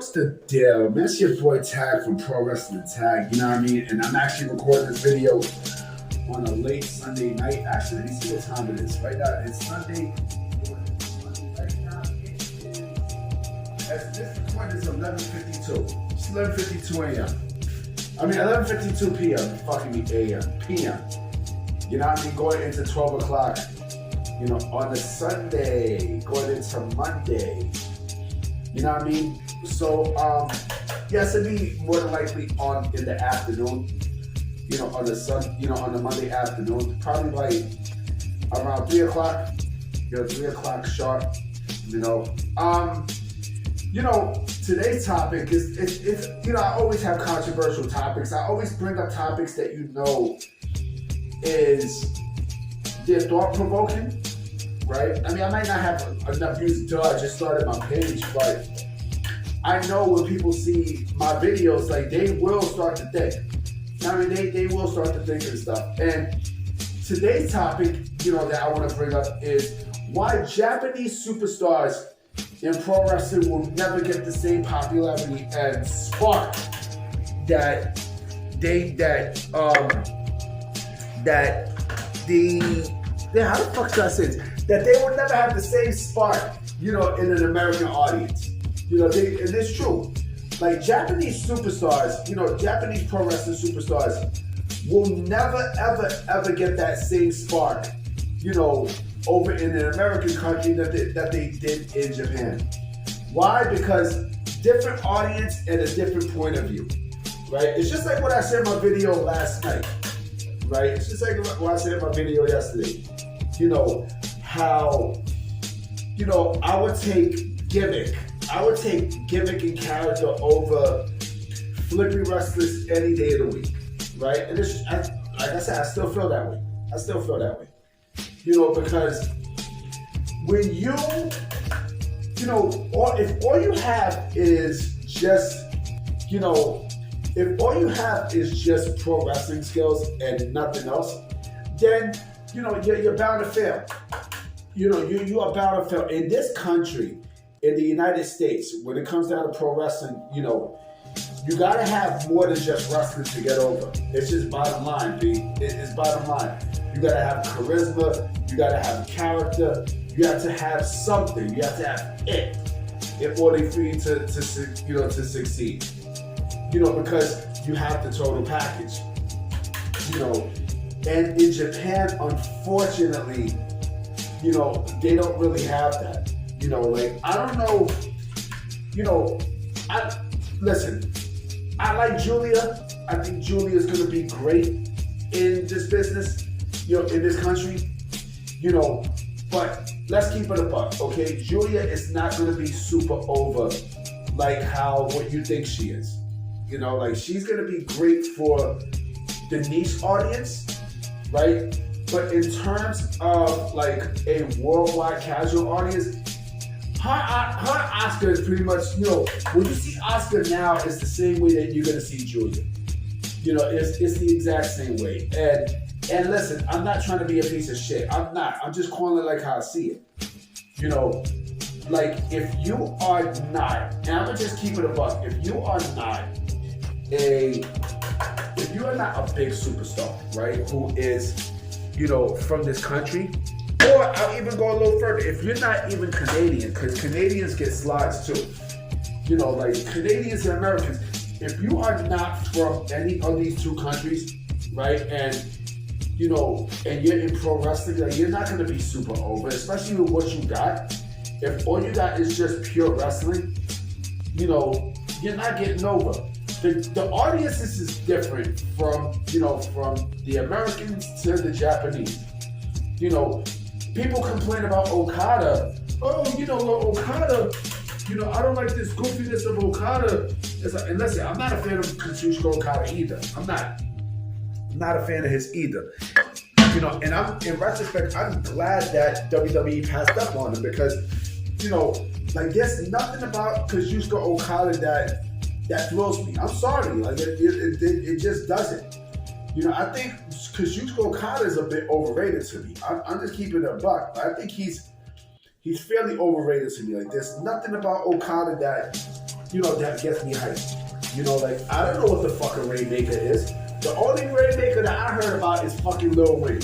What's the deal, man? It's your boy Tag from Pro Wrestling Tag, you know what I mean? And I'm actually recording this video on a late Sunday night. Actually, let me see what time it is. Right now, it's Sunday. Right now, it is, as this recording is 11:52. It's 11:52 a.m. I mean, 11:52 p.m. Fucking me a.m. p.m. You know what I mean? Going into 12 o'clock, you know, on a Sunday, going into Monday. You know what I mean? So, yes, it'd be more than likely in the afternoon. You know, on the Monday afternoon, probably like around 3 o'clock. You know, 3 o'clock sharp. Today's topic is I always have controversial topics. I always bring up topics that they're thought provoking. Right? I mean, I might not have enough views. I just started my page, but I know when people see my videos, like, they will start to think. I mean, they will start to think and stuff. And today's topic, that I want to bring up is why Japanese superstars in pro wrestling will never get the same popularity and spark how the fuck should I say this? That they will never have the same spark, in an American audience. And it's true. Like, Japanese superstars, Japanese pro wrestling superstars will never, ever, ever get that same spark, over in an American country that they did in Japan. Why? Because different audience and a different point of view, right? It's just like what I said in my video last night, right? It's just like what I said in my video yesterday. How, I would take gimmick and character over flippy wrestlers any day of the week, right? And like I said, I still feel that way. Because when if all you have is just pro wrestling skills and nothing else, then you're bound to fail. You are bound to fail. In this country, in the United States, when it comes down to pro wrestling, you gotta have more than just wrestling to get over. It's just bottom line, B. It's bottom line. You gotta have charisma. You gotta have character. You have to have something. You have to have it in order for you to succeed. Because you have the total package. And in Japan, unfortunately, they don't really have that. I don't know, listen, I like Julia. I think Julia is going to be great in this business, in this country, but let's keep it a buck, okay? Julia is not going to be super over like what you think she is. She's going to be great for the niche audience, right? But in terms of like a worldwide casual audience, her Oscar is pretty much, when you see Oscar now, it's the same way that you're gonna see Julia. It's the exact same way. And listen, I'm not trying to be a piece of shit. I'm not. I'm just calling it like how I see it. Like, if you are not, and I'm gonna just keep it a buck, if you are not a big superstar, right, who is, from this country, or I'll even go a little further. If you're not even Canadian, because Canadians get slides too, like Canadians and Americans, if you are not from any of these two countries, right, and and you're in pro wrestling, like, you're not going to be super over, especially with what you got. If all you got is just pure wrestling, you're not getting over. The audiences is different from the Americans to the Japanese. People complain about Okada. Oh, Okada, I don't like this goofiness of Okada. And listen, I'm not a fan of Kazuchika Okada either. I'm not a fan of his either. And in retrospect, I'm glad that WWE passed up on him because, there's nothing about Kazuchika Okada that thrills me. I'm sorry, like it just doesn't. I think Kazuchika Okada is a bit overrated to me. I'm just keeping it a buck. I think he's fairly overrated to me. Like, there's nothing about Okada that gets me hyped. Like, I don't know what the fuck a rainmaker is. The only rainmaker that I heard about is fucking Lil Wayne.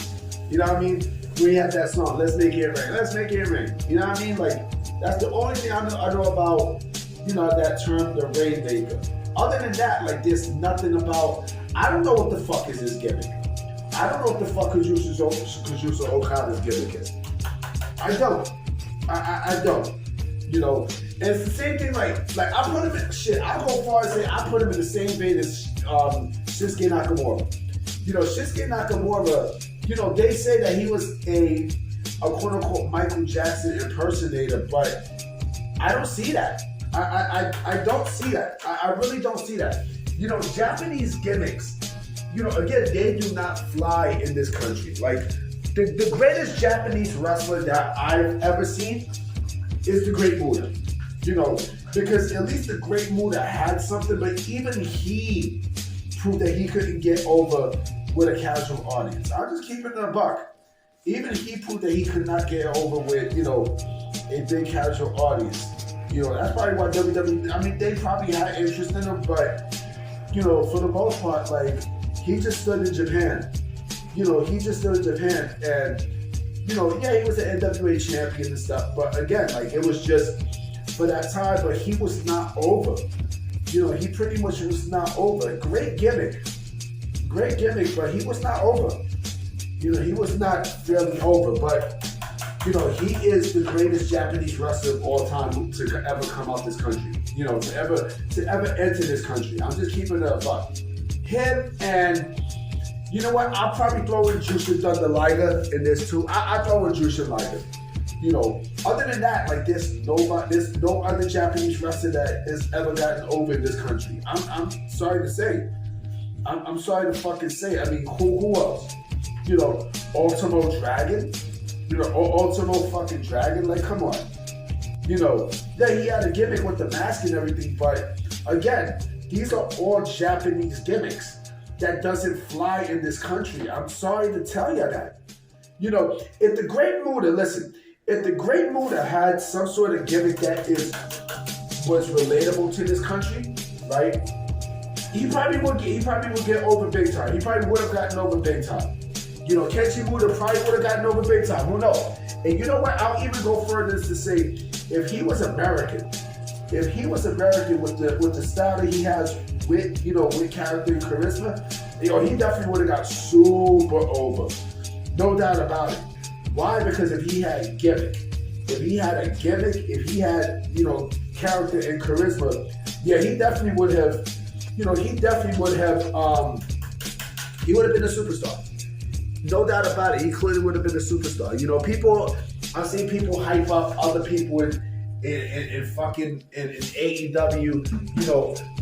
You know what I mean? We had that song, Let's Make It Rain, Let's Make It Rain. You know what I mean? Like, that's the only thing I know about, that term, the rainmaker. Other than that, like, there's nothing about, I don't know what the fuck is his gimmick. I don't know what the fuck Kazusa Okada's gimmick is. I don't. I don't. And it's the same thing, like I put him in, shit, I'll go far and say I put him in the same vein as Shinsuke Nakamura. Shinsuke Nakamura, they say that he was a quote-unquote Michael Jackson impersonator, but I don't see that. I don't see that. I really don't see that. Japanese gimmicks, again, they do not fly in this country. Like, the greatest Japanese wrestler that I've ever seen is the Great Muta. Because at least the Great Muta had something, but even he proved that he couldn't get over with a casual audience. I'll just keep it in a buck. Even he proved that he could not get over with, a big casual audience. That's probably why WWE, they probably had interest in him, but, for the most part, like, he just stood in Japan. He just stood in Japan, and, yeah, he was an NWA champion and stuff, but again, like, it was just for that time, but he was not over. He pretty much was not over. Great gimmick, but he was not over. He was not fairly over, but, he is the greatest Japanese wrestler of all time to ever come out this country. To ever enter this country. I'm just keeping it a buck. Him, and you know what? I'll probably throw in Jushin Thunder Liger in this too. I throw in Jushin Liger. Other than that, like, there's no other Japanese wrestler that has ever gotten over in this country. I'm sorry to say. I'm sorry to fucking say. I mean, who else? Ultimo Dragon. Ultimo fucking Dragon. Like, come on. Yeah, he had a gimmick with the mask and everything, but again, these are all Japanese gimmicks that doesn't fly in this country. I'm sorry to tell you that. If the Great Muta, listen, if the Great Muta had some sort of gimmick that was relatable to this country, right? He probably would get over big time. He probably would have gotten over big time. Kenshi Muta probably would have gotten over big time. Who knows? And you know what? I'll even go further as to say, if he was American with the style that he has with character and charisma, he definitely would have got super over. No doubt about it. Why? Because if he had a gimmick, if he had character and charisma, yeah, he definitely would have, he would have been a superstar. No doubt about it. He clearly would have been a superstar. I've seen people hype up other people in fucking AEW,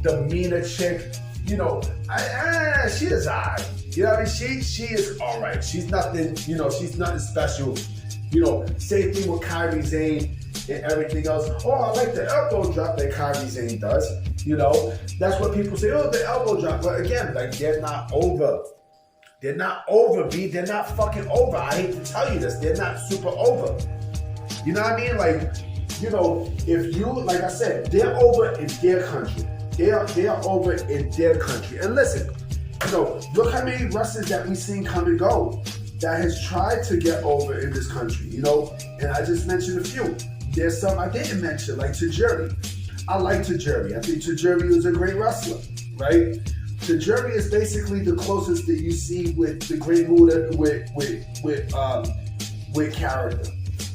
the Mina chick, she is alright. She is alright. She's nothing, she's nothing special. Same thing with Kairi Sane and everything else. Oh, I like the elbow drop that Kairi Sane does. That's what people say, oh, the elbow drop. But again, like, they're not over. They're not over, B. They're not fucking over. I hate to tell you this. They're not super over. You know what I mean? Like, if you, like I said, they're over in their country. They are over in their country. And listen, look how many wrestlers that we've seen come and go that has tried to get over in this country, and I just mentioned a few. There's some I didn't mention, like Tajiri. I like Tajiri. I think Tajiri is a great wrestler, right? Tajiri is basically the closest that you see with the Great Muta with character,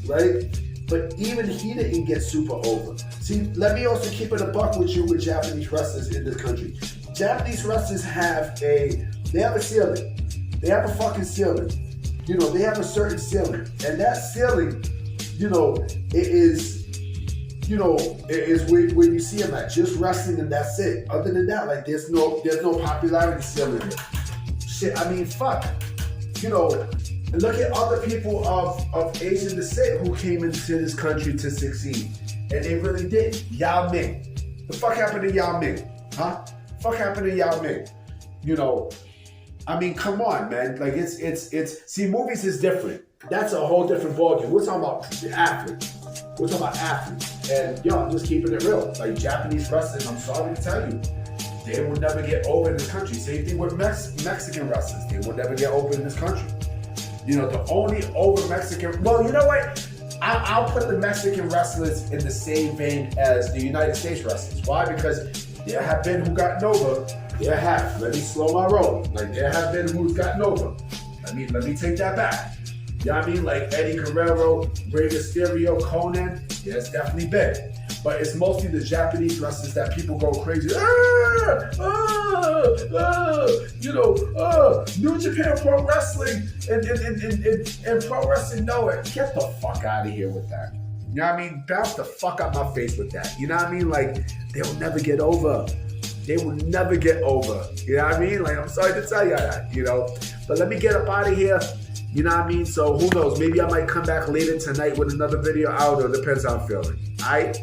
right? But even he didn't get super over. See, let me also keep it a buck with you with Japanese wrestlers in this country. Japanese wrestlers have a ceiling. They have a fucking ceiling. They have a certain ceiling. And that ceiling, it is where you see them at, just wrestling and that's it. Other than that, like, there's no popularity ceiling here. Shit, I mean, fuck. Look at other people of Asian descent who came into this country to succeed. And they really did. Yao Ming. The fuck happened to Yao Ming? Huh? Fuck happened to Yao Ming? I mean, come on, man. Like, see, movies is different. That's a whole different ballgame. We're talking about athletes. We're talking about athletes. And yo, I'm just keeping it real. Like Japanese wrestlers, I'm sorry to tell you, they will never get over in this country. Same thing with Mexican wrestlers. They will never get over in this country. You know, the only over Mexican, well, you know what? I'll put the Mexican wrestlers in the same vein as the United States wrestlers. Why? Because there have been who gotten over. There have. Let me slow my roll. Like there have been who's gotten over. Let me take that back. You know what I mean? Like Eddie Guerrero, Rey Mysterio, Conan. There's definitely been. But it's mostly the Japanese wrestlers that people go crazy. New Japan Pro Wrestling and Pro Wrestling Noah. Get the fuck out of here with that. You know what I mean? Bounce the fuck out my face with that. You know what I mean? Like, they will never get over. They will never get over. You know what I mean? Like, I'm sorry to tell you that, you know? But let me get up out of here. You know what I mean? So who knows? Maybe I might come back later tonight with another video out, or depends how I'm feeling. All right?